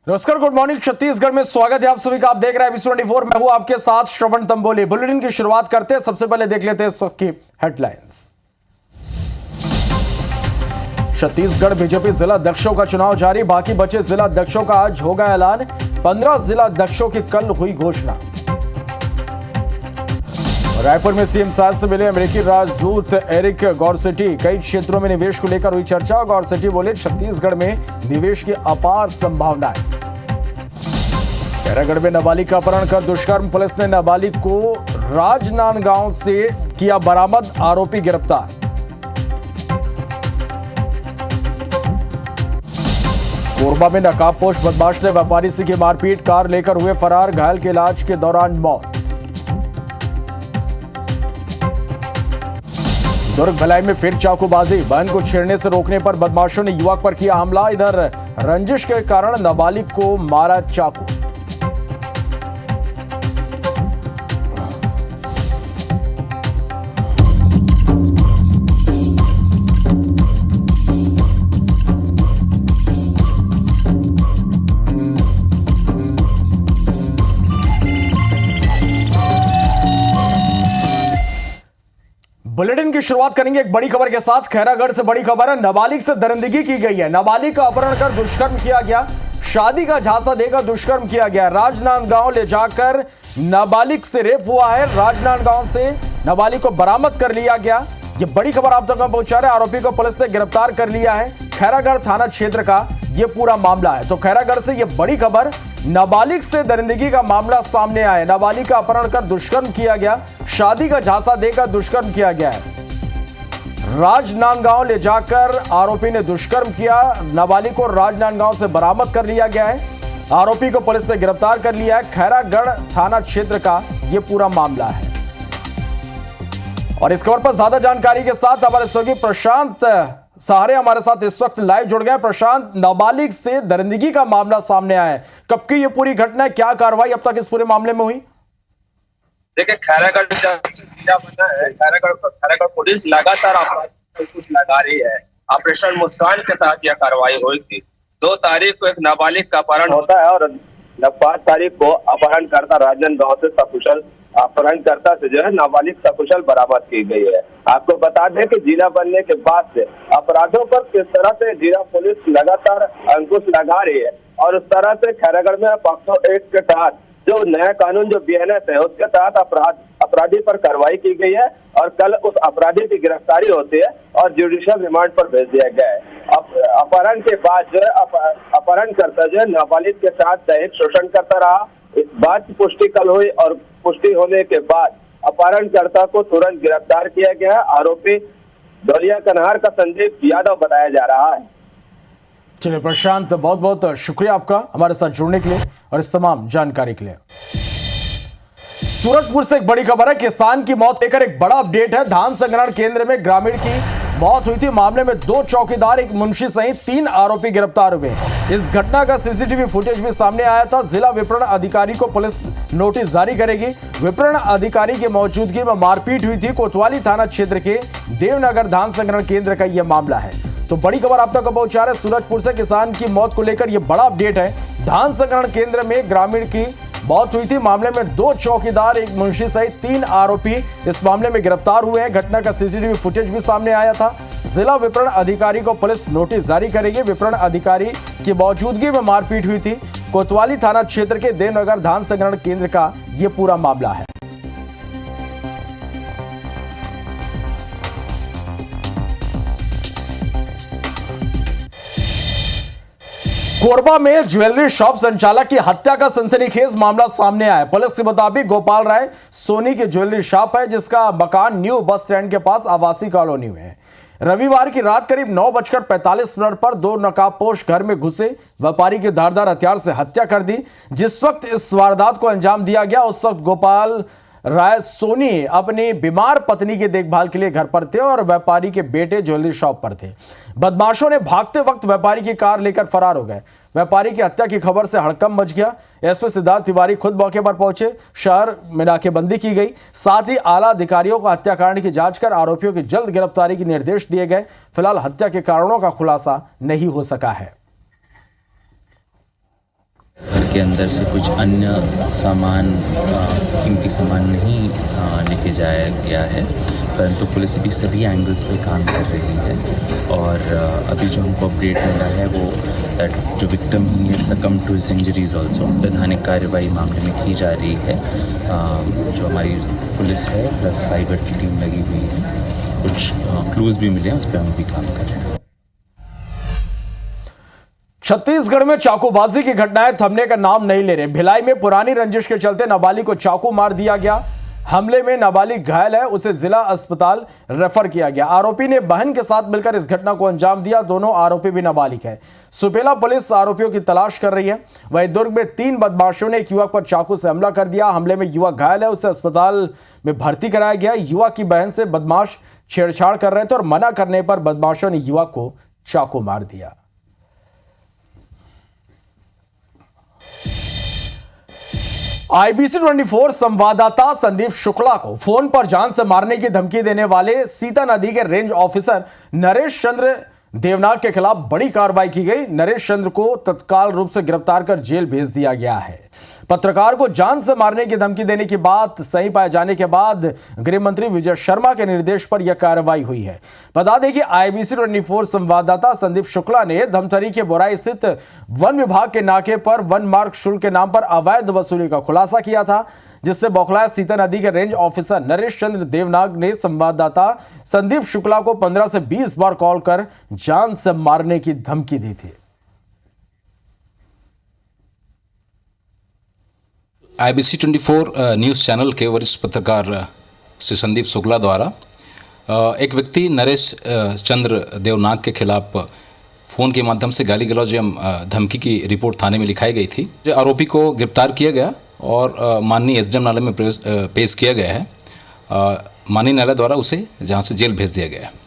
नमस्कार, good morning. Chhattisgarh में स्वागत है आप सभी का। आप देख रहे हैं Avis24। मैं हूं आपके साथ श्रवण तंबोली। बुलेटिन की शुरुआत करते हैं। सबसे पहले देख लेते हैं इस वक्त की हेडलाइंस। छत्तीसगढ़ बीजेपी जिला अध्यक्षों का चुनाव जारी। बाकी बचे जिला अध्यक्षों का आज होगा ऐलान। 15 जिला अध्यक्षों की कल हुई घोषणा। रायपुर में सीएम साथ से मिले अमेरिकी राजदूत एरिक गॉरसेटी। कई क्षेत्रों में निवेश को लेकर हुई चर्चा। गॉरसेटी बोले, छत्तीसगढ़ में निवेश की अपार संभावनाएं। खैरागढ़ में नाबालिग का अपहरण कर दुष्कर्म। पुलिस ने नाबालिग को राजनांदगांव से किया बरामद। आरोपी गिरफ्तार। कोरबा में नकाबपोश बदमाश ने व्यापारी से की मारपीट। कार लेकर हुए फरार। घायल के इलाज के दौरान मौत। दुर्ग भिलाई में फिर चाकूबाजी। बहन को छेड़ने से रोकने पर बदमाशों ने युवक पर किया हमला। इधर रंजिश के कारण नाबालिग को मारा चाकू। बुलेटिन की शुरुआत करेंगे एक बड़ी खबर के साथ। खैरागढ़ से बड़ी खबर है। नाबालिग से दरिंदगी की गई है। नाबालिग का अपहरण कर दुष्कर्म किया गया। शादी का झांसा देकर दुष्कर्म किया गया। राजनांदगांव ले जाकर नाबालिग से रेप हुआ है। राजनांदगांव से नाबालिग को बरामद कर लिया गया। ये बड़ी खबर आप तक पहुंचा रहे। आरोपी को पुलिस ने गिरफ्तार कर लिया है। खैरागढ़ थाना क्षेत्र का यह पूरा मामला है। तो खैरागढ़ से यह बड़ी खबर, नाबालिग से दरिंदगी का मामला सामने आया। नाबालिग का अपहरण कर दुष्कर्म किया गया। शादी का झांसा देकर दुष्कर्म किया गया है। राजनांदगांव ले जाकर आरोपी ने दुष्कर्म किया। नाबालिग को राजनांदगांव से बरामद कर लिया गया है। आरोपी को पुलिस ने गिरफ्तार कर लिया है। खैरागढ़ थाना क्षेत्र का यह पूरा मामला है। और इस खबर पर ज्यादा जानकारी के साथ हमारे सहयोगी प्रशांत सहारे हमारे साथ इस वक्त लाइव जुड़ गए। प्रशांत, नाबालिग से दरिंदगी का मामला सामने आया है। कब की ये पूरी घटना है? क्या कार्रवाई अब तक इस पूरे मामले में हुई? देखिए, खैरागढ़ जिला बना है। खैरागढ़ पुलिस लगातार अपराधियों को लगा रही है। ऑपरेशन मुस्कान के तहत यह कार्रवाई हुई थी। 2 तारीख को एक नाबालिग का अपहरण होता है और 5 तारीख को अपहरणकर्ता राजनांदगांव से सकुशल अपहरणकर्ता से जो है नाबालिग सकुशल बरामद की गई है। आपको बता दें कि जिला बनने के बाद से अपराधों पर किस तरह से जिला पुलिस लगातार अंकुश लगा रही है और उस तरह से खैरागढ़ में पॉक्सो एक्ट के तहत जो नया कानून जो BNS है उसके तहत अपराधी पर कार्रवाई की गई है और कल उस अपराधी की गिरफ्तारी होती है और जुडिशियल रिमांड पर भेज दिया गया है। अपहरण के बाद जो है अपहरणकर्ता जो है नाबालिग के साथ दैहिक शोषण करता रहा। इस बात की पुष्टि कल हुई और पुष्टि होने के बाद अपहरणकर्ता को तुरंत गिरफ्तार किया गया है। आरोपी धौलिया कन्हार का संदीप यादव बताया जा रहा है। चलिए प्रशांत, बहुत बहुत शुक्रिया आपका हमारे साथ जुड़ने के लिए और इस तमाम जानकारी के लिए। सूरजपुर से एक बड़ी खबर है। किसान की मौत लेकर एक बड़ा अपडेट है। धान संग्रहण केंद्र में ग्रामीण की मौत हुई थी। मामले में 2 चौकीदार, एक मुंशी सहित 3 आरोपी गिरफ्तार हुए। इस घटना का सीसीटीवी फुटेज भी सामने आया था। जिला विपणन अधिकारी को पुलिस नोटिस जारी करेगी। विपणन अधिकारी की मौजूदगी में मारपीट हुई थी। कोतवाली थाना क्षेत्र के देवनगर धान संग्रहण केंद्र का यह मामला है। तो बड़ी खबर आप तक पहुंचा रहे सूरजपुर से। किसान की मौत को लेकर यह बड़ा अपडेट है। धान संग्रहण केंद्र में ग्रामीण की मौत हुई थी। मामले में 2 चौकीदार, एक मुंशी सहित 3 आरोपी इस मामले में गिरफ्तार हुए हैं। घटना का सीसीटीवी फुटेज भी सामने आया था। जिला विपणन अधिकारी को पुलिस नोटिस जारी करेगी। विपणन अधिकारी की मौजूदगी में मारपीट हुई थी। कोतवाली थाना क्षेत्र के देवनगर धान संग्रहण केंद्र का यह पूरा मामला है। कोरबा में ज्वेलरी शॉप संचालक की हत्या का सनसनीखेज मामला सामने आया। पुलिस के मुताबिक गोपाल राय सोनी की ज्वेलरी शॉप है जिसका मकान न्यू बस स्टैंड के पास आवासीय कॉलोनी में है। रविवार की रात करीब 9:45 पर 2 नकाबपोश घर में घुसे व्यापारी के धारदार हथियार से हत्या कर दी। जिस वक्त इस वारदात को अंजाम दिया गया उस वक्त गोपाल राय सोनी अपनी बीमार पत्नी की देखभाल के लिए घर पर थे और व्यापारी के बेटे ज्वेलरी शॉप पर थे। बदमाशों ने भागते वक्त व्यापारी की कार लेकर फरार हो गए। व्यापारी की हत्या की खबर से हड़कंप मच गया। एसपी सिद्धार्थ तिवारी खुद मौके पर पहुंचे। शहर में नाकेबंदी की गई। साथ ही आला अधिकारियों को हत्याकांड की जांच कर आरोपियों की जल्द गिरफ्तारी के निर्देश दिए गए। फिलहाल हत्या के कारणों का खुलासा नहीं हो सका है। के अंदर से कुछ अन्य सामान, कीमती सामान नहीं लेके जाया गया है, परंतु पुलिस अभी सभी एंगल्स पे काम कर रही है। और अभी जो हमको अपडेट मिला है वो दैट जो विक्टिम ही सकम टू हिज इंजरीज ऑल्सो, वैधानिक कार्रवाई मामले में की जा रही है। जो हमारी पुलिस है प्लस साइबर की टीम लगी हुई है, कुछ क्लूज भी मिले हैं, उस पर हम भी काम कर रहे हैं। छत्तीसगढ़ में चाकूबाजी की घटनाएं थमने का नाम नहीं ले रहे। भिलाई में पुरानी रंजिश के चलते नाबालिग को चाकू मार दिया गया। हमले में नाबालिग घायल है, उसे जिला अस्पताल रेफर किया गया। आरोपी ने बहन के साथ मिलकर इस घटना को अंजाम दिया। दोनों आरोपी भी नाबालिग हैं। सुपेला पुलिस आरोपियों की तलाश कर रही है। वहीं दुर्ग में 3 बदमाशों ने एक युवक पर चाकू से हमला कर दिया। हमले में युवक घायल है, उसे अस्पताल में भर्ती कराया गया। युवक की बहन से बदमाश छेड़छाड़ कर रहे थे और मना करने पर बदमाशों ने युवक को चाकू मार दिया। IBC 24 संवाददाता संदीप शुक्ला को फोन पर जान से मारने की धमकी देने वाले सीता नदी के रेंज ऑफिसर नरेश चंद्र देवनाग के खिलाफ बड़ी कार्रवाई की गई। नरेश चंद्र को तत्काल रूप से गिरफ्तार कर जेल भेज दिया गया है। पत्रकार को जान से मारने की धमकी देने की बात सही पाए जाने के बाद गृह मंत्री विजय शर्मा के निर्देश पर यह कार्रवाई हुई है। बता दें कि IBC 24 संवाददाता संदीप शुक्ला ने धमतरी के बोराई स्थित वन विभाग के नाके पर वन मार्ग शुल्क के नाम पर अवैध वसूली का खुलासा किया था, जिससे बौखलाए सीता नदी के रेंज ऑफिसर नरेश चंद्र देवनाग ने संवाददाता संदीप शुक्ला को 15 से 20 बार कॉल कर जान से मारने की धमकी दी थी। IBC 24 न्यूज़ चैनल के वरिष्ठ पत्रकार श्री संदीप शुक्ला द्वारा एक व्यक्ति नरेश चंद्र देवनाग के खिलाफ फ़ोन के माध्यम से गाली गलौज एवं धमकी की रिपोर्ट थाने में लिखाई गई थी। आरोपी को गिरफ्तार किया गया और माननीय SDM न्यायालय में पेश किया गया है। माननीय न्यायालय द्वारा उसे जहां से जेल भेज दिया गया है।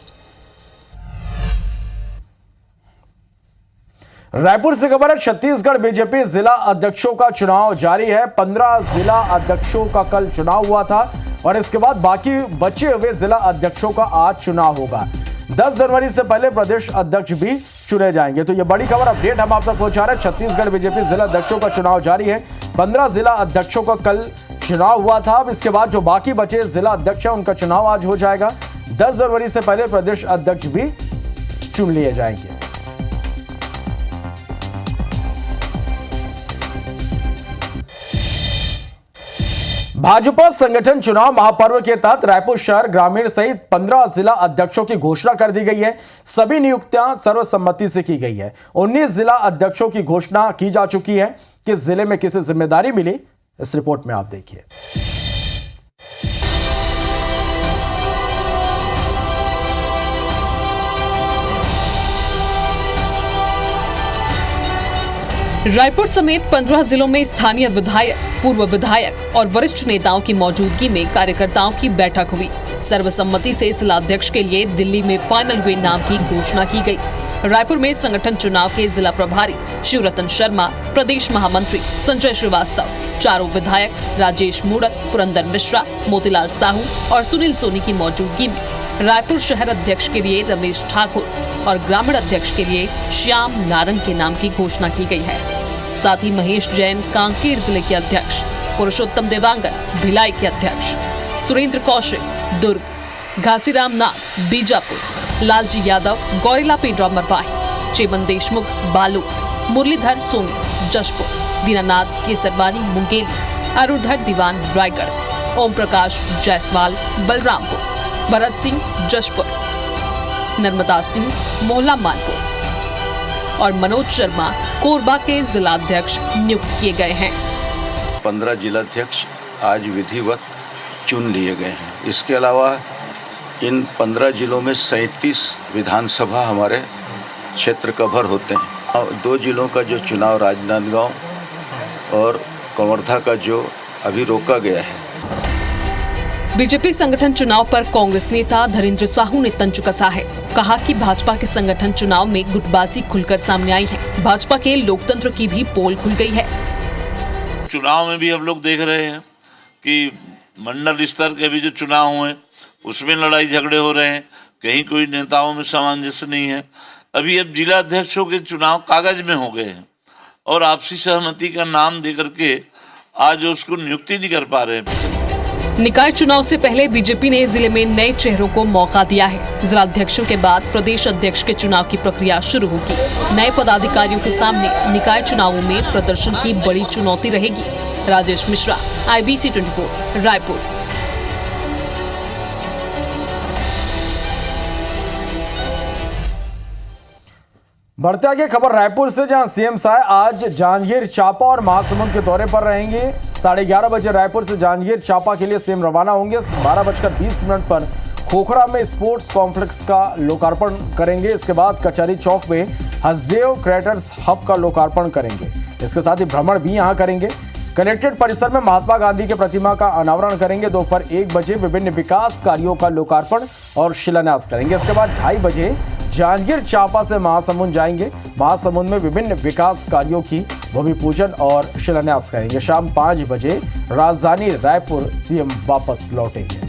रायपुर से खबर है, छत्तीसगढ़ बीजेपी जिला अध्यक्षों का चुनाव जारी है। 15 जिला अध्यक्षों का कल चुनाव हुआ था और इसके बाद बाकी बचे हुए जिला अध्यक्षों का आज चुनाव होगा। 10 जनवरी से पहले प्रदेश अध्यक्ष भी चुने जाएंगे। तो यह बड़ी खबर अपडेट हम आप तक पहुंचा रहे हैं। छत्तीसगढ़ बीजेपी जिला अध्यक्षों का चुनाव जारी है। 15 जिला अध्यक्षों का कल चुनाव हुआ था। अब इसके बाद जो बाकी बचे जिला अध्यक्ष हैं उनका चुनाव आज हो जाएगा। 10 जनवरी से पहले प्रदेश अध्यक्ष भी चुन लिए जाएंगे। भाजपा संगठन चुनाव महापर्व के तहत रायपुर शहर ग्रामीण सहित 15 जिला अध्यक्षों की घोषणा कर दी गई है। सभी नियुक्तियां सर्वसम्मति से की गई है। 19 जिला अध्यक्षों की घोषणा की जा चुकी है। किस जिले में किसे जिम्मेदारी मिली, इस रिपोर्ट में आप देखिए। रायपुर समेत 15 जिलों में स्थानीय विधायक, पूर्व विधायक और वरिष्ठ नेताओं की मौजूदगी में कार्यकर्ताओं की बैठक हुई। सर्वसम्मति से जिलाध्यक्ष के लिए दिल्ली में फाइनल हुए नाम की घोषणा की गई। रायपुर में संगठन चुनाव के जिला प्रभारी शिवरतन शर्मा, प्रदेश महामंत्री संजय श्रीवास्तव, चारों विधायक राजेश मूड़त, पुरंदर मिश्रा, मोतीलाल साहू और सुनील सोनी की मौजूदगी में रायपुर शहर अध्यक्ष के लिए रमेश ठाकुर और ग्रामीण अध्यक्ष के लिए श्याम नारंग के नाम की घोषणा की गई है। साथ ही महेश जैन कांकेर जिले के अध्यक्ष, पुरुषोत्तम देवांगन भिलाई के अध्यक्ष, सुरेंद्र कौशिक दुर्ग, घासीराम नाथ बीजापुर, लालजी यादव गौरेला पेड्रा मरवाही, चेमन देशमुख बालू, मुरलीधर सोनी जशपुर, दीनानाथ केसरवानी मुंगेली, अरुणधर दीवान रायगढ़, ओम प्रकाश जायसवाल बलरामपुर, भरत सिंह जशपुर, नर्मदा सिंह मोहला मानपुर और मनोज शर्मा कोरबा के जिलाध्यक्ष नियुक्त किए गए हैं। 15 जिलाध्यक्ष आज विधिवत चुन लिए गए हैं। इसके अलावा इन 15 जिलों में 37 विधानसभा हमारे क्षेत्र कवर होते हैं। 2 जिलों का जो चुनाव राजनांदगांव और कवर्धा का जो अभी रोका गया है। बीजेपी संगठन चुनाव पर कांग्रेस नेता धीरेन्द्र साहू ने तंज कसा है। कहा कि भाजपा के संगठन चुनाव में गुटबाजी खुलकर सामने आई है। भाजपा के लोकतंत्र की भी पोल खुल गई है। चुनाव में भी हम लोग देख रहे हैं कि मंडल स्तर के भी जो चुनाव हुए उसमें लड़ाई झगड़े हो रहे हैं। कहीं कोई नेताओं में सामंजस्य नहीं है। अभी अब जिला अध्यक्षों के चुनाव कागज में हो गए हैं और आपसी सहमति का नाम दे करके आज उसको नियुक्ति नहीं कर पा रहे हैं। निकाय चुनाव से पहले बीजेपी ने जिले में नए चेहरों को मौका दिया है। जिलाध्यक्षों के बाद प्रदेश अध्यक्ष के चुनाव की प्रक्रिया शुरू होगी। नए पदाधिकारियों के सामने निकाय चुनावों में प्रदर्शन की बड़ी चुनौती रहेगी। राजेश मिश्रा, IBC 24, रायपुर। बढ़ते आगे खबर रायपुर से, जहां सीएम साय आज जांजगीर चांपा और महासमुंद के दौरे पर रहेंगे। 11:30 बजे रायपुर से जांजगीर चांपा के लिए सीएम रवाना होंगे। 12:20 पर खोखरा में स्पोर्ट्स कॉम्प्लेक्स का लोकार्पण करेंगे। इसके बाद कचहरी चौक में हसदेव क्रिएटर्स हब का लोकार्पण करेंगे। इसके साथ ही भ्रमण भी यहां करेंगे। कलेक्ट्रेट परिसर में महात्मा गांधी की प्रतिमा का अनावरण करेंगे। दोपहर 1 बजे विभिन्न विकास कार्यों का लोकार्पण और शिलान्यास करेंगे। इसके बाद 2:30 बजे जांजगीर चांपा से महासमुंद जाएंगे। महासमुंद में विभिन्न विकास कार्यों की भूमि पूजन और शिलान्यास करेंगे। शाम 5 बजे राजधानी रायपुर सीएम वापस लौटेंगे।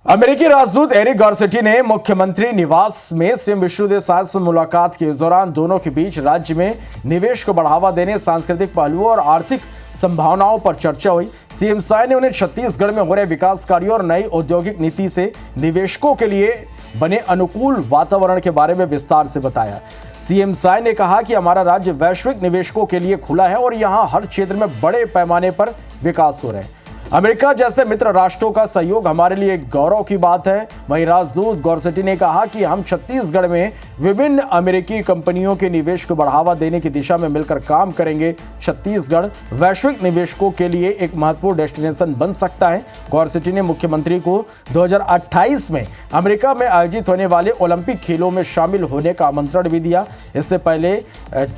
अमेरिकी राजदूत एरिक गारसेटी ने मुख्यमंत्री निवास में सीएम विष्णुदेव साय से मुलाकात की। इस दौरान दोनों के बीच राज्य में निवेश को बढ़ावा देने, सांस्कृतिक पहलुओं और आर्थिक संभावनाओं पर चर्चा हुई। सीएम साय ने उन्हें छत्तीसगढ़ में हो रहे विकास कार्यों और नई औद्योगिक नीति से निवेशकों के लिए बने अनुकूल वातावरण के बारे में विस्तार से बताया। सीएम साय ने कहा कि हमारा राज्य वैश्विक निवेशकों के लिए खुला है और यहां हर क्षेत्र में बड़े पैमाने पर विकास हो रहे हैं। अमेरिका जैसे मित्र राष्ट्रों का सहयोग हमारे लिए एक गौरव की बात है। वहीं राजदूत गारसेटी ने कहा कि हम छत्तीसगढ़ में विभिन्न अमेरिकी कंपनियों के निवेश को बढ़ावा देने की दिशा में मिलकर काम करेंगे। छत्तीसगढ़ वैश्विक निवेशकों के लिए एक महत्वपूर्ण डेस्टिनेशन बन सकता है। गारसेटी ने मुख्यमंत्री को 2028 में अमेरिका में आयोजित होने वाले ओलंपिक खेलों में शामिल होने का आमंत्रण भी दिया। इससे पहले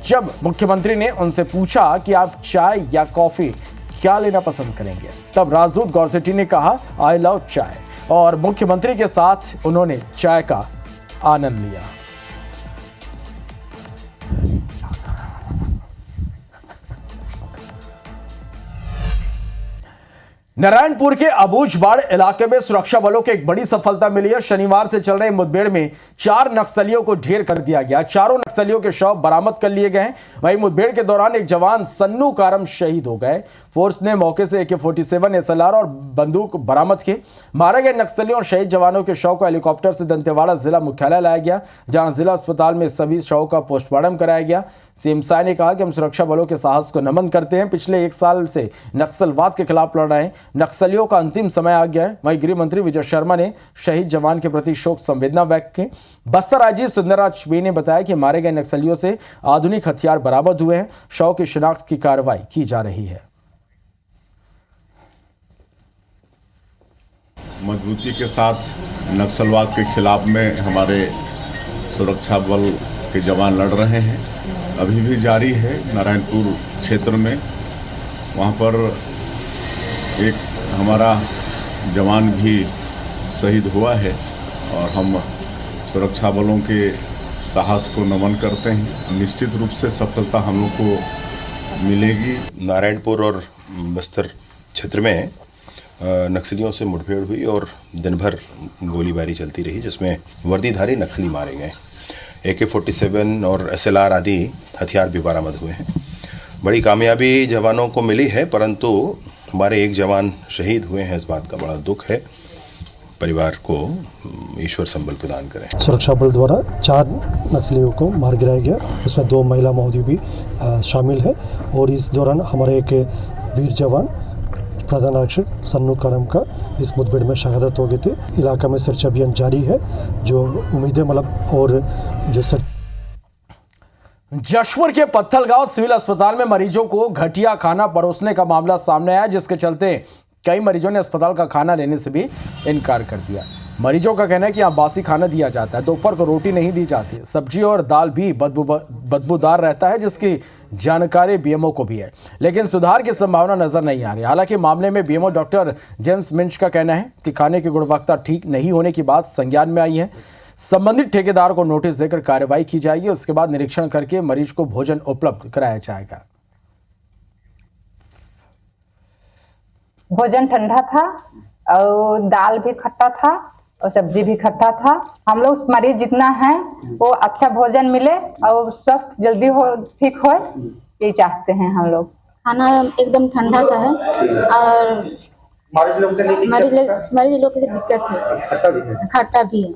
जब मुख्यमंत्री ने उनसे पूछा कि आप चाय या कॉफी क्या लेना पसंद करेंगे, तब राजदूत गारसेटी ने कहा आई लव चाय, और मुख्यमंत्री के साथ उन्होंने चाय का आनंद लिया। नारायणपुर के अबूझबाड़ इलाके में सुरक्षा बलों को एक बड़ी सफलता मिली है। शनिवार से चल रहे मुठभेड़ में 4 नक्सलियों को ढेर कर दिया गया। चारों नक्सलियों के शव बरामद कर लिए गए। वहीं मुठभेड़ के दौरान एक जवान सन्नू कारम शहीद हो गए। फोर्स ने मौके से AK-47 SLR और बंदूक बरामद की। मारे गए नक्सलियों और शहीद जवानों के शव को हेलीकॉप्टर से दंतेवाड़ा जिला मुख्यालय लाया गया, जहां जिला अस्पताल में सभी शवों का पोस्टमार्टम कराया गया। सीएम साय ने कहा कि हम सुरक्षा बलों के साहस को नमन करते हैं। पिछले 1 साल से नक्सलवाद के खिलाफ लड़ रहे हैं। नक्सलियों का अंतिम समय आ गया है। वहीं गृह मंत्री विजय शर्मा ने शहीद जवान के प्रति शोक संवेदना व्यक्त की। बस्तर आईजी सुंदरराज बी ने बताया कि मारे गए नक्सलियों से आधुनिक हथियार बरामद हुए हैं। शव की शिनाख्त की कार्रवाई की जा रही है। मजबूती के साथ नक्सलवाद के खिलाफ में हमारे सुरक्षा बल के जवान लड़ रहे हैं। अभी भी जारी है। नारायणपुर क्षेत्र में वहाँ पर एक हमारा जवान भी शहीद हुआ है और हम सुरक्षा बलों के साहस को नमन करते हैं। निश्चित रूप से सफलता हम लोग को मिलेगी। नारायणपुर और बस्तर क्षेत्र में नक्सलियों से मुठभेड़ हुई और दिन भर गोलीबारी चलती रही, जिसमें वर्दीधारी नक्सली मारे गए। AK-47 और SLR आदि हथियार भी बरामद हुए हैं। बड़ी कामयाबी जवानों को मिली है, परंतु हमारे एक जवान शहीद हुए हैं। इस बात का बड़ा दुख है। परिवार को ईश्वर संबल प्रदान करें। सुरक्षा बल द्वारा 4 नक्सलियों को मार गिराया गया। उसमें 2 महिला महोदय भी शामिल है और इस दौरान हमारे एक वीर जवान प्रधान आरक्षक सन्नू करम का इस मुठभेड़ में शहादत हो गई थी। इलाका में सर्च अभियान जारी है। जो उम्मीदें और जो जशपुर के पत्थलगांव सिविल अस्पताल में मरीजों को घटिया खाना परोसने का मामला सामने आया, जिसके चलते कई मरीजों ने अस्पताल का खाना लेने से भी इनकार कर दिया। मरीजों का कहना है कि यहाँ बासी खाना दिया जाता है, दोपहर को रोटी नहीं दी जाती, सब्जी और दाल भी बदबूदार रहता है, जिसकी जानकारी बीएमओ को भी है, लेकिन सुधार की संभावना नजर नहीं आ रही। हालांकि मामले में बीएमओ डॉक्टर जेम्स मिंच का कहना है कि खाने की गुणवत्ता ठीक नहीं होने की बात संज्ञान में आई है। संबंधित ठेकेदार को नोटिस देकर कार्रवाई की जाएगी। उसके बाद निरीक्षण करके मरीज को भोजन उपलब्ध कराया जाएगा। भोजन ठंडा था और दाल भी खट्टा था और सब्जी भी खट्टा था। हम लोग मरीज जितना है वो अच्छा भोजन मिले और स्वस्थ जल्दी हो, ठीक हो, यही चाहते हैं हम लोग। खाना एकदम ठंडा सा है और मरीज लोग के लिए दिक्कत है, खट्टा भी है।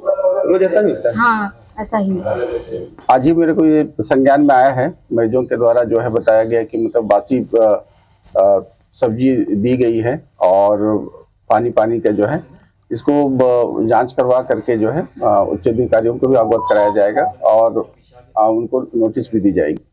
रोज ऐसा मिलता है? हाँ, ऐसा ही है। आज ही मेरे को ये संज्ञान में आया है, मरीजों के द्वारा जो है बताया गया कि मतलब बासी सब्जी दी गई है और पानी का जो है इसको जांच करवा करके जो है उच्च अधिकारियों को भी अवगत कराया जाएगा और उनको नोटिस भी दी जाएगी।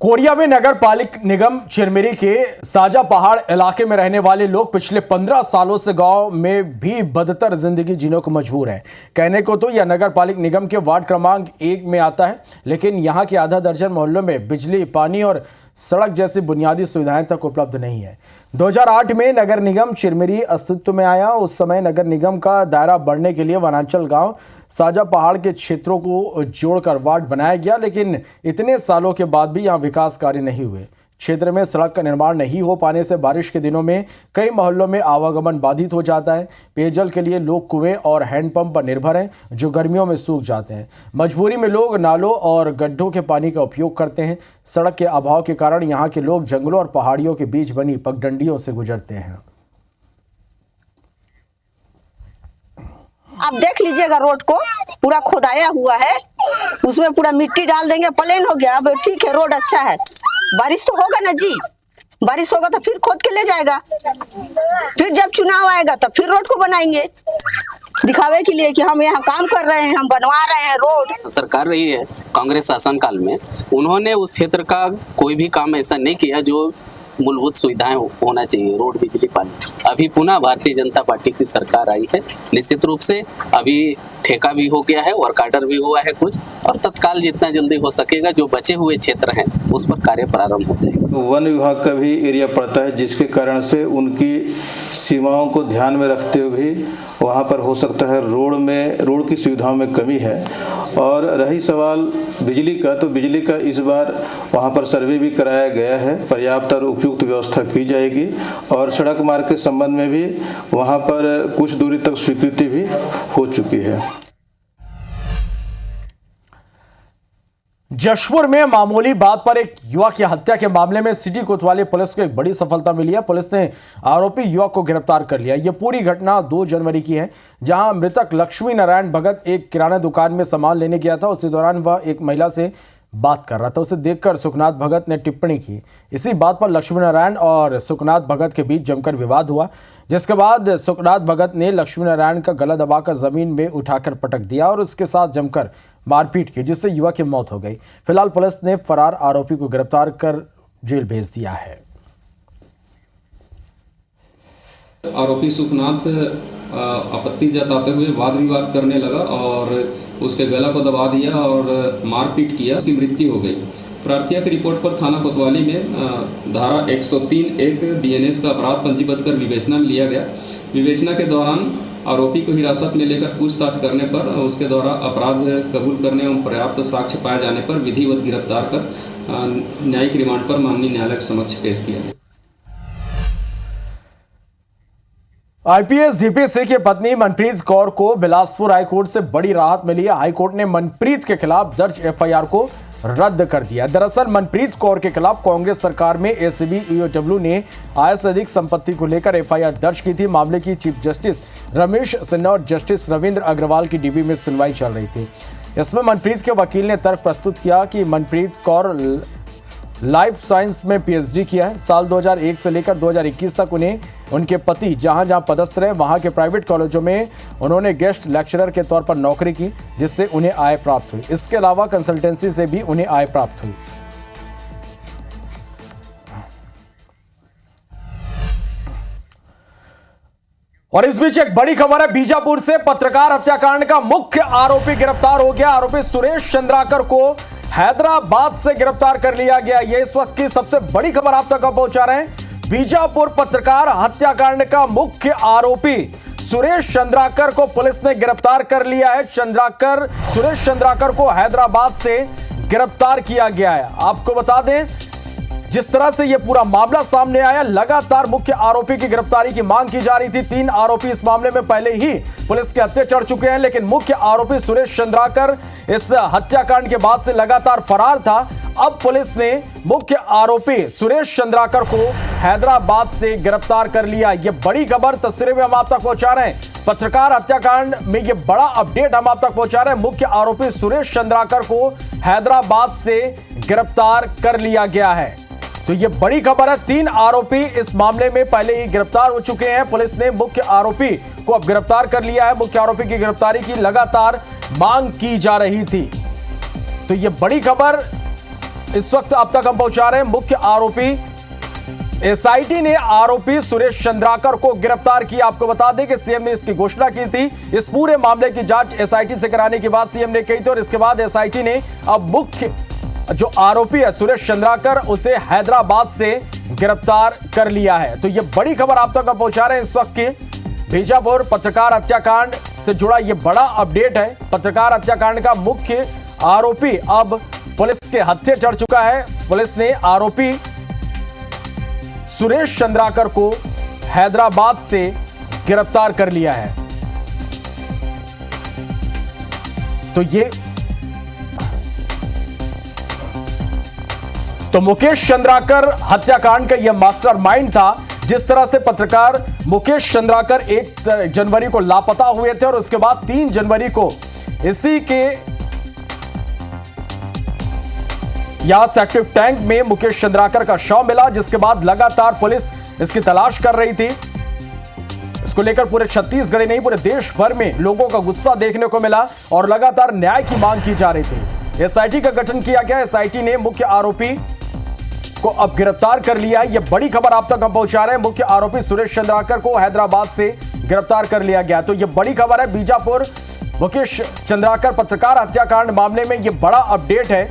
कोरिया में नगर पालिक निगम चिरमिरी के साजा पहाड़ इलाके में रहने वाले लोग पिछले 15 सालों से गांव में भी बदतर जिंदगी जीने को मजबूर हैं। कहने को तो यह नगर पालिक निगम के वार्ड क्रमांक 1 में आता है, लेकिन यहां के आधा दर्जन मोहल्लों में बिजली, पानी और सड़क जैसी बुनियादी सुविधाएं तक उपलब्ध नहीं है। 2008 में नगर निगम चिरमिरी अस्तित्व में आया। उस समय नगर निगम का दायरा बढ़ने के लिए वनांचल गांव साजा पहाड़ के क्षेत्रों को जोड़कर वार्ड बनाया गया, लेकिन इतने सालों के बाद भी यहां विकास कार्य नहीं हुए। क्षेत्र में सड़क का निर्माण नहीं हो पाने से बारिश के दिनों में कई मोहल्लों में आवागमन बाधित हो जाता है। पेयजल के लिए लोग कुएं और हैंडपंप पर निर्भर हैं, जो गर्मियों में सूख जाते हैं। मजबूरी में लोग नालों और गड्ढों के पानी का उपयोग करते हैं। सड़क के अभाव के कारण यहाँ के लोग जंगलों और पहाड़ियों के बीच बनी पगडंडियों से गुजरते हैं। आप देख लीजिएगा, रोड को पूरा खोदाया हुआ है, उसमें पूरा मिट्टी डाल देंगे, प्लेन हो गया। अब ठीक है, रोड अच्छा है। बारिश तो होगा ना जी, बारिश होगा तो फिर खोद के ले जाएगा, फिर जब चुनाव आएगा तो फिर रोड को बनाएंगे दिखावे के लिए कि हम यहाँ काम कर रहे हैं, हम बनवा रहे हैं रोड। सरकार रही है कांग्रेस शासनकाल में, उन्होंने उस क्षेत्र का कोई भी काम ऐसा नहीं किया जो मूलभूत सुविधाएं होना चाहिए, रोड, बिजली, पानी। अभी पुनः भारतीय जनता पार्टी की सरकार आई है। निश्चित रूप से अभी ठेका भी हो गया है, वर्क ऑर्डर भी हुआ है कुछ, और तत्काल जितना जल्दी हो सकेगा जो बचे हुए क्षेत्र हैं उस पर कार्य प्रारंभ हो जाएगा। वन विभाग का भी एरिया पड़ता है, जिसके कारण से उनकी सीमाओं को ध्यान में रखते हुए भी वहाँ पर हो सकता है रोड की सुविधाओं में कमी है। और रही सवाल बिजली का, तो बिजली का इस बार वहाँ पर सर्वे भी कराया गया है, पर्याप्त और उपयुक्त व्यवस्था की जाएगी। और सड़क मार्ग के संबंध में भी वहाँ पर कुछ दूरी तक स्वीकृति भी हो चुकी है। जशपुर में मामूली बात पर एक युवक की हत्या के मामले में सिटी कोतवाली पुलिस को एक बड़ी सफलता मिली है। पुलिस ने आरोपी युवक को गिरफ्तार कर लिया। यह पूरी घटना 2 जनवरी की है, जहां मृतक लक्ष्मी नारायण भगत एक किराना दुकान में सामान लेने गया था। उसी दौरान वह एक महिला से बात कर रहा था। उसे देखकर सुखनाथ भगत ने टिप्पणी की। इसी बात पर लक्ष्मी नारायण और सुखनाथ भगत के बीच जमकर विवाद हुआ, जिसके बाद सुखनाथ भगत ने लक्ष्मी नारायण का गला दबाकर जमीन में उठाकर पटक दिया और उसके साथ जमकर मारपीट की, जिससे युवक की मौत हो गई। फिलहाल पुलिस ने फरार आरोपी को गिरफ्तार कर जेल भेज दिया है। आरोपी सुखनाथ आपत्ति जताते हुए वाद विवाद करने लगा और उसके गला को दबा दिया और मारपीट किया, उसकी मृत्यु हो गई। प्रार्थिया की रिपोर्ट पर थाना कोतवाली में धारा 103(1) BNS का अपराध पंजीबद्ध कर विवेचना में लिया गया। विवेचना के दौरान आरोपी को हिरासत में लेकर पूछताछ करने पर उसके द्वारा अपराध कबूल करने एवं पर्याप्त साक्ष्य पाए जाने पर विधिवत गिरफ्तार कर न्यायिक रिमांड पर माननीय न्यायालय के समक्ष पेश किया गया। आईपीएस जीपीएससी की पत्नी मनप्रीत कौर को बिलासपुर हाईकोर्ट से बड़ी राहत मिली है। हाईकोर्ट ने मनप्रीत के खिलाफ दर्ज एफआईआर को रद्द कर दिया। दरअसल मनप्रीत कौर के खिलाफ कांग्रेस सरकार में एसीबी ईओडब्ल्यू ने आय से अधिक संपत्ति को लेकर एफआईआर दर्ज की थी। मामले की चीफ जस्टिस रमेश सिन्हा और जस्टिस रविंद्र अग्रवाल की डीबी में सुनवाई चल रही थी। इसमें मनप्रीत के वकील ने तर्क प्रस्तुत किया कि मनप्रीत कौर लाइफ साइंस में पीएचडी किया है। साल 2001 से लेकर 2021 तक उन्हें उनके पति जहां जहां पदस्थ रहे वहां के प्राइवेट कॉलेजों में उन्होंने गेस्ट लेक्चरर के तौर पर नौकरी की, जिससे उन्हें आय प्राप्त हुई। इसके अलावा कंसल्टेंसी से भी उन्हें आय प्राप्त हुई। और इस बीच एक बड़ी खबर है, बीजापुर से पत्रकार हत्याकांड का मुख्य आरोपी गिरफ्तार हो गया। आरोपी सुरेश चंद्राकर को हैदराबाद से गिरफ्तार कर लिया गया। यह इस वक्त की सबसे बड़ी खबर आप तक पहुंचा रहे हैं। बीजापुर पत्रकार हत्याकांड का मुख्य आरोपी सुरेश चंद्राकर को पुलिस ने गिरफ्तार कर लिया है। सुरेश चंद्राकर को हैदराबाद से गिरफ्तार किया गया है। आपको बता दें जिस तरह से यह पूरा मामला सामने आया, लगातार मुख्य आरोपी की गिरफ्तारी की मांग की जा रही थी। 3 आरोपी इस मामले में पहले ही पुलिस के हत्थे चढ़ चुके हैं, लेकिन मुख्य आरोपी सुरेश चंद्राकर इस हत्याकांड के बाद से लगातार फरार था। अब पुलिस ने मुख्य आरोपी सुरेश चंद्राकर को हैदराबाद से गिरफ्तार कर लिया। यह बड़ी खबर तस्वीरें में हम आप तक पहुंचा रहे हैं। पत्रकार हत्याकांड में यह बड़ा अपडेट हम आप तक पहुंचा रहे हैं। मुख्य आरोपी सुरेश चंद्राकर को हैदराबाद से गिरफ्तार कर लिया गया है। तो यह बड़ी खबर है। 3 आरोपी इस मामले में पहले ही गिरफ्तार हो चुके हैं। पुलिस ने मुख्य आरोपी को अब गिरफ्तार कर लिया है। मुख्य आरोपी की गिरफ्तारी की लगातार मांग की जा रही थी। तो यह बड़ी खबर इस वक्त अब तक हम पहुंचा रहे हैं। मुख्य आरोपी एसआईटी ने आरोपी सुरेश चंद्राकर को गिरफ्तार किया। आपको बता दें कि सीएम ने इसकी घोषणा की थी। इस पूरे मामले की जांच एसआईटी से कराने की बात सीएम ने कही थी और इसके बाद एसआईटी ने अब मुख्य जो आरोपी है सुरेश चंद्राकर, उसे हैदराबाद से गिरफ्तार कर लिया है। तो यह बड़ी खबर आप तक पहुंचा रहे हैं इस वक्त की। बीजापुर पत्रकार हत्याकांड से जुड़ा यह बड़ा अपडेट है। पत्रकार हत्याकांड का मुख्य आरोपी अब पुलिस के हत्थे चढ़ चुका है। पुलिस ने आरोपी सुरेश चंद्राकर को हैदराबाद से गिरफ्तार कर लिया है। तो मुकेश चंद्राकर हत्याकांड का यह मास्टरमाइंड था। जिस तरह से पत्रकार मुकेश चंद्राकर 1 जनवरी को लापता हुए थे और उसके बाद 3 जनवरी को इसी के यहां सेक्टिव टैंक में मुकेश चंद्राकर का शव मिला, जिसके बाद लगातार पुलिस इसकी तलाश कर रही थी। इसको लेकर पूरे छत्तीसगढ़ नहीं पूरे देश भर में लोगों का गुस्सा देखने को मिला और लगातार न्याय की मांग की जा रही थी। एसआईटी का गठन किया गया। एसआईटी ने मुख्य आरोपी को अब गिरफ्तार कर लिया। यह बड़ी खबर आप तक हम पहुंचा रहे हैं। मुख्य आरोपी सुरेश चंद्राकर को हैदराबाद से गिरफ्तार कर लिया गया। तो यह बड़ी खबर है। बीजापुर मुकेश चंद्राकर पत्रकार हत्याकांड मामले में यह बड़ा अपडेट है।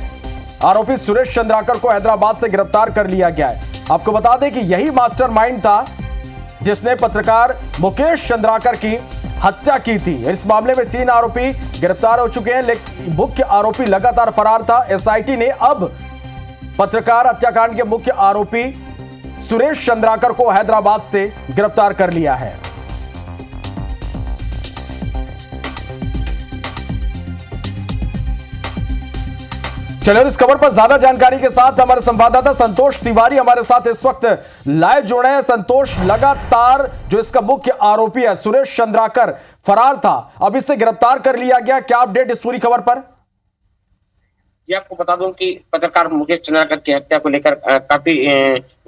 आरोपी सुरेश चंद्राकर को हैदराबाद से गिरफ्तार कर लिया गया है। आपको बता दें कि यही मास्टरमाइंड था जिसने पत्रकार मुकेश चंद्राकर की हत्या की थी। इस मामले में 3 आरोपी गिरफ्तार हो चुके हैं, लेकिन मुख्य आरोपी लगातार फरार था। एसआईटी ने अब पत्रकार हत्याकांड के मुख्य आरोपी सुरेश चंद्राकर को हैदराबाद से गिरफ्तार कर लिया है। चलिए इस खबर पर ज्यादा जानकारी के साथ हमारे संवाददाता संतोष तिवारी हमारे साथ इस वक्त लाइव जुड़े हैं। संतोष, लगातार जो इसका मुख्य आरोपी है सुरेश चंद्राकर फरार था, अब इसे गिरफ्तार कर लिया गया, क्या अपडेट इस पूरी खबर पर? जी आपको बता दूं कि पत्रकार मुकेश चंद्राकर की हत्या को लेकर काफी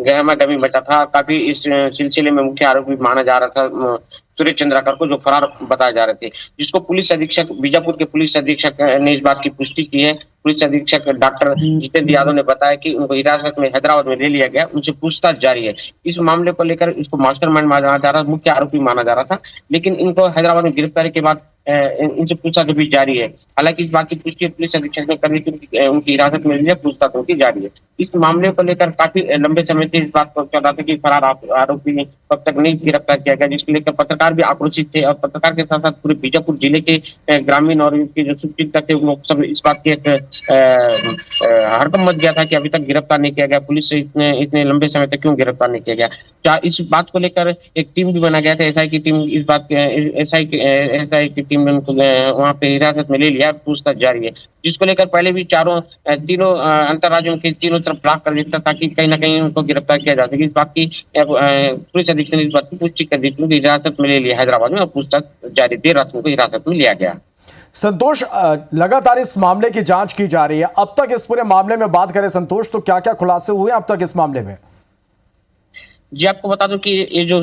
गहमा गहमी बचा था। काफी इस सिलसिले में मुख्य आरोपी माना जा रहा था सुरेश चंद्राकर को, जो फरार बताए जा रहे थे, जिसको पुलिस अधीक्षक बीजापुर के पुलिस अधीक्षक ने इस बात की पुष्टि की है। पुलिस अधीक्षक डॉक्टर जितेंद्र यादव ने बताया कि उनको हिरासत में हैदराबाद में ले लिया गया, उनसे पूछताछ जारी है। इस मामले को लेकर इसको मास्टरमाइंड माना जा रहा था, मुख्य आरोपी माना जा रहा था, लेकिन इनको हैदराबाद में गिरफ्तारी के बाद इनसे पूछताछ भी जारी है। हालांकि इस बात की पुष्टि पुलिस अधीक्षक ने करने की उनकी हिरासत में लिया, पूछताछ उनकी जारी है। इस मामले को लेकर काफी लंबे समय से इस बात पर चल रहा था कि फरार आरोपी कब तक नहीं गिरफ्तार किया गया, जिसको लेकर पत्रकार भी आक्रोशित थे और पत्रकार के साथ साथ पूरे बीजापुर जिले के ग्रामीण और इनके जो सुचिंतक थे उन लोग सब इस बात की एक हड़कंप मच गया था कि अभी तक गिरफ्तार नहीं किया गया, पुलिस से इतने लंबे समय तक क्यों गिरफ्तार नहीं किया गया। क्या इस बात को लेकर एक टीम भी बना गया था, एसआई की टीम, इस बात एसआई की टीम ने उनको वहाँ पे हिरासत में ले लिया, पूछताछ जारी है, जिसको लेकर पहले भी तीनों अंतर्राज्यों के तीनों तरफ ब्लॉक कर देता ताकि कहीं ना कहीं उनको गिरफ्तार किया जा सके। इस बात की पुलिस अधीक्षक ने इस बात की पुष्टि कर दी, उनको हिरासत में ले लिया हैदराबाद में और पूछताछ जारी, देर रात को हिरासत में लिया गया। संतोष, लगातार इस मामले की जांच की जा रही है। अब तक इस पूरे मामले में बात करें संतोष, तो क्या क्या खुलासे हुए अब तक इस मामले में? जी आपको बता दूं कि ये जो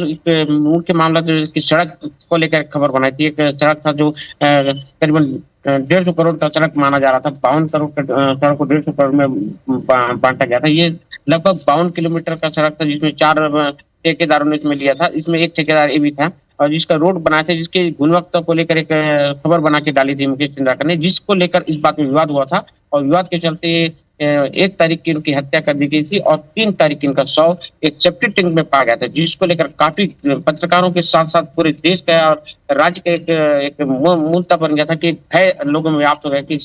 मुख्य मामला जो सड़क को लेकर खबर बनाई थी, एक सड़क था जो करीबन 150 करोड़ का सड़क माना जा रहा था। 52 करोड़ का सड़क को 150 करोड़ में बांटा गया था। ये लगभग 52 किलोमीटर का सड़क था, जिसमें 4 ठेकेदारों ने इसमें लिया था। इसमें एक ठेकेदार ये भी था और जिसका रोड बनाया था, जिसके गुणवत्ता को लेकर एक खबर बना के डाली थी मुकेश चंद्राकर ने, जिसको लेकर इस बात में विवाद हुआ था और विवाद के चलते 1 तारीख की उनकी हत्या कर दी गई थी और 3 तारीख की इनका शव एक सेप्टिक टैंक में पाया गया था, जिसको लेकर काफी पत्रकारों के साथ साथ पूरे देश का और राज्य का एक मूलता बन गया था कि भय लोगों में व्याप्त हो गया कि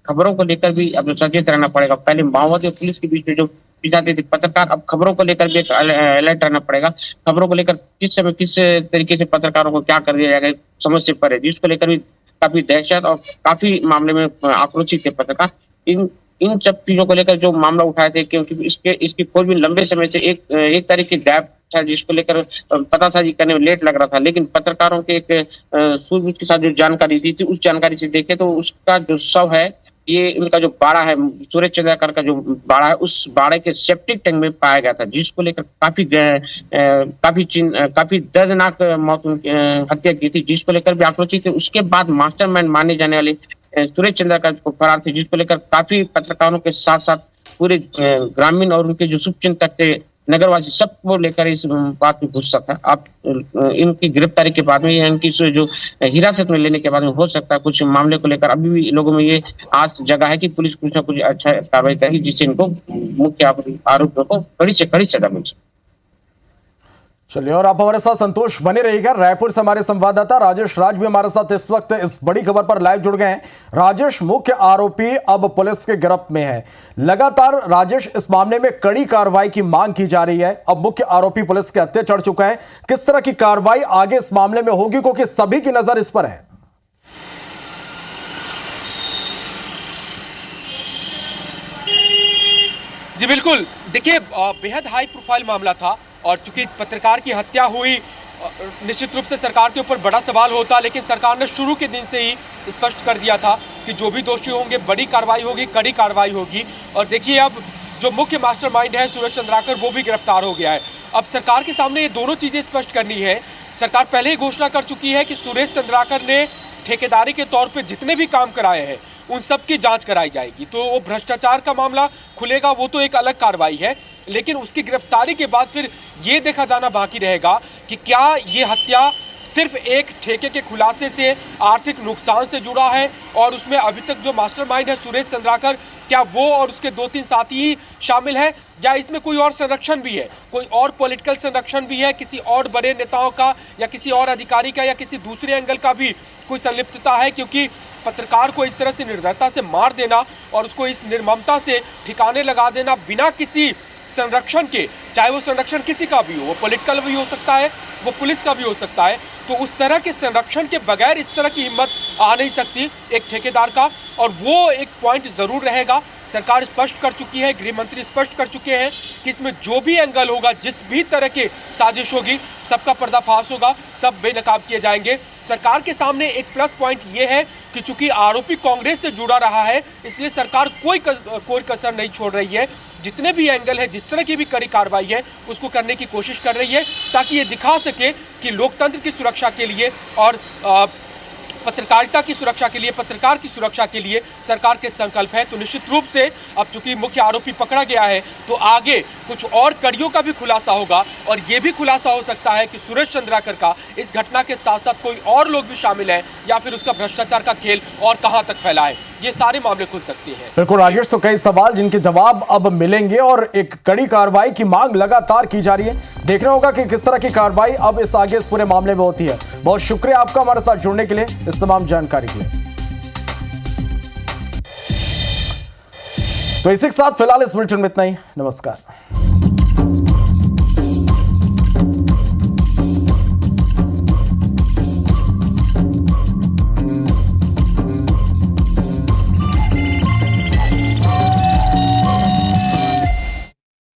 खबरों को लेकर भी अब सचेत रहना पड़ेगा। पहले माओवादी और पुलिस के बीच में जो की जाती थी। पत्रकार अब खबरों को लेकर भी एक अलर्ट रहना पड़ेगा। खबरों को लेकर किस समय किस तरीके से पत्रकारों को क्या कर दिया जाएगा समझ से परे, जिसको लेकर भी काफी दहशत और काफी मामले में आक्रोशित थे पत्रकार। इन सब चीजों को लेकर जो मामला उठाए थे, क्योंकि इसकी खोजबीन लंबे समय से एक तारीख की गैप था, जिसको लेकर पतासाजी करने में लेट लग रहा था। लेकिन पत्रकारों के एक सूझबूझ के साथ जो जानकारी दी थी, उस जानकारी से देखे तो उसका जो शव है, ये इनका जो बाड़ा है, सूरज चंद्राकर का जो बाड़ा है, उस बाड़े के सेप्टिक टैंक में पाया गया था, जिसको लेकर काफी दर्दनाक मौत हत्या की थी, जिसको लेकर भी आक्रोशित थे। उसके बाद मास्टरमाइंड माने जाने वाले सूरज चंद्राकर को फरार थे, जिसको लेकर काफी पत्रकारों के साथ साथ पूरे ग्रामीण और उनके जो शुभचिंतक थे, नगरवासी, सबको लेकर इस बात में गुस्सा था। अब इनकी गिरफ्तारी के बाद में या इनकी जो हिरासत में लेने के बाद में हो सकता है कुछ मामले को लेकर अभी भी लोगों में ये आस जगह है कि पुलिस कुछ ना कुछ अच्छा कार्रवाई करेगी, जिससे इनको मुख्य आरोपियों को कड़ी से कड़ी सजा मिल सके। चलिए, और आप हमारे साथ संतोष बने रहिएगा। रायपुर से हमारे संवाददाता राजेश राज भी हमारे साथ इस वक्त इस बड़ी खबर पर लाइव जुड़ गए हैं। राजेश, मुख्य आरोपी अब पुलिस के गिरफ्त में है। लगातार राजेश, इस मामले में कड़ी कार्रवाई की मांग की जा रही है। अब मुख्य आरोपी पुलिस के हत्थे चढ़ चुका है। किस तरह की कार्रवाई आगे इस मामले में होगी, क्योंकि सभी की नजर इस पर है? जी बिल्कुल, देखिए बेहद हाई प्रोफाइल मामला था और चूंकि पत्रकार की हत्या हुई, निश्चित रूप से सरकार के ऊपर बड़ा सवाल होता, लेकिन सरकार ने शुरू के दिन से ही स्पष्ट कर दिया था कि जो भी दोषी होंगे बड़ी कार्रवाई होगी, कड़ी कार्रवाई होगी। और देखिए, अब जो मुख्य मास्टरमाइंड है सूरज चंद्राकर, वो भी गिरफ्तार हो गया है। अब सरकार के सामने ये दोनों चीज़ें स्पष्ट करनी है। सरकार पहले ही घोषणा कर चुकी है कि सुरेश चंद्राकर ने ठेकेदारी के तौर पे जितने भी काम कराए हैं उन सब की जांच कराई जाएगी। तो वो भ्रष्टाचार का मामला खुलेगा, वो तो एक अलग कार्रवाई है, लेकिन उसकी गिरफ्तारी के बाद फिर ये देखा जाना बाकी रहेगा कि क्या ये हत्या सिर्फ एक ठेके के खुलासे से, आर्थिक नुकसान से जुड़ा है और उसमें अभी तक जो मास्टरमाइंड है सुरेश चंद्राकर, क्या वो और उसके 2-3 साथी ही शामिल है, या इसमें कोई और संरक्षण भी है, कोई और पॉलिटिकल संरक्षण भी है, किसी और बड़े नेताओं का या किसी और अधिकारी का या किसी दूसरे एंगल का भी कोई संलिप्तता है। क्योंकि पत्रकार को इस तरह से निर्दयता से मार देना और उसको इस निर्ममता से ठिकाने लगा देना बिना किसी संरक्षण के, चाहे वो संरक्षण किसी का भी हो, वो पॉलिटिकल भी हो सकता है, वो पुलिस का भी हो सकता है, तो उस तरह के संरक्षण के बगैर इस तरह की हिम्मत आ नहीं सकती एक ठेकेदार का। और वो एक पॉइंट जरूर रहेगा। सरकार स्पष्ट कर चुकी है, गृह मंत्री स्पष्ट कर चुके हैं कि इसमें जो भी एंगल होगा, जिस भी तरह की साजिश होगी, सबका पर्दाफाश होगा, सब बेनकाब किए जाएंगे। सरकार के सामने एक प्लस पॉइंट ये है कि चूंकि आरोपी कांग्रेस से जुड़ा रहा है, इसलिए सरकार कोई कसर नहीं छोड़ रही है। जितने भी एंगल है, जिस तरह की भी कड़ी कार्रवाई है, उसको करने की कोशिश कर रही है, ताकि ये दिखा सके कि लोकतंत्र की सुरक्षा के लिए और पत्रकारिता की सुरक्षा के लिए, पत्रकार की सुरक्षा के लिए सरकार के संकल्प है। तो निश्चित रूप से अब चूंकि मुख्य आरोपी पकड़ा गया है, तो आगे कुछ और कड़ियों का भी खुलासा होगा और ये भी खुलासा हो सकता है कि सुरेश चंद्राकर का इस घटना के साथ साथ कोई और लोग भी शामिल हैं या फिर उसका भ्रष्टाचार का खेल और कहां तक फैला है। ये सारे मामले खुल सकते हैं। बिल्कुल राजेश, तो कई सवाल जिनके जवाब अब मिलेंगे और एक कड़ी कार्रवाई की मांग लगातार की जा रही है। देखना होगा कि किस तरह की कार्रवाई अब इस आगे इस पूरे मामले में होती है। बहुत शुक्रिया आपका हमारे साथ जुड़ने के लिए, इस तमाम जानकारी के लिए। तो इसी के साथ फिलहाल इस बुलेटिन में इतना ही। नमस्कार।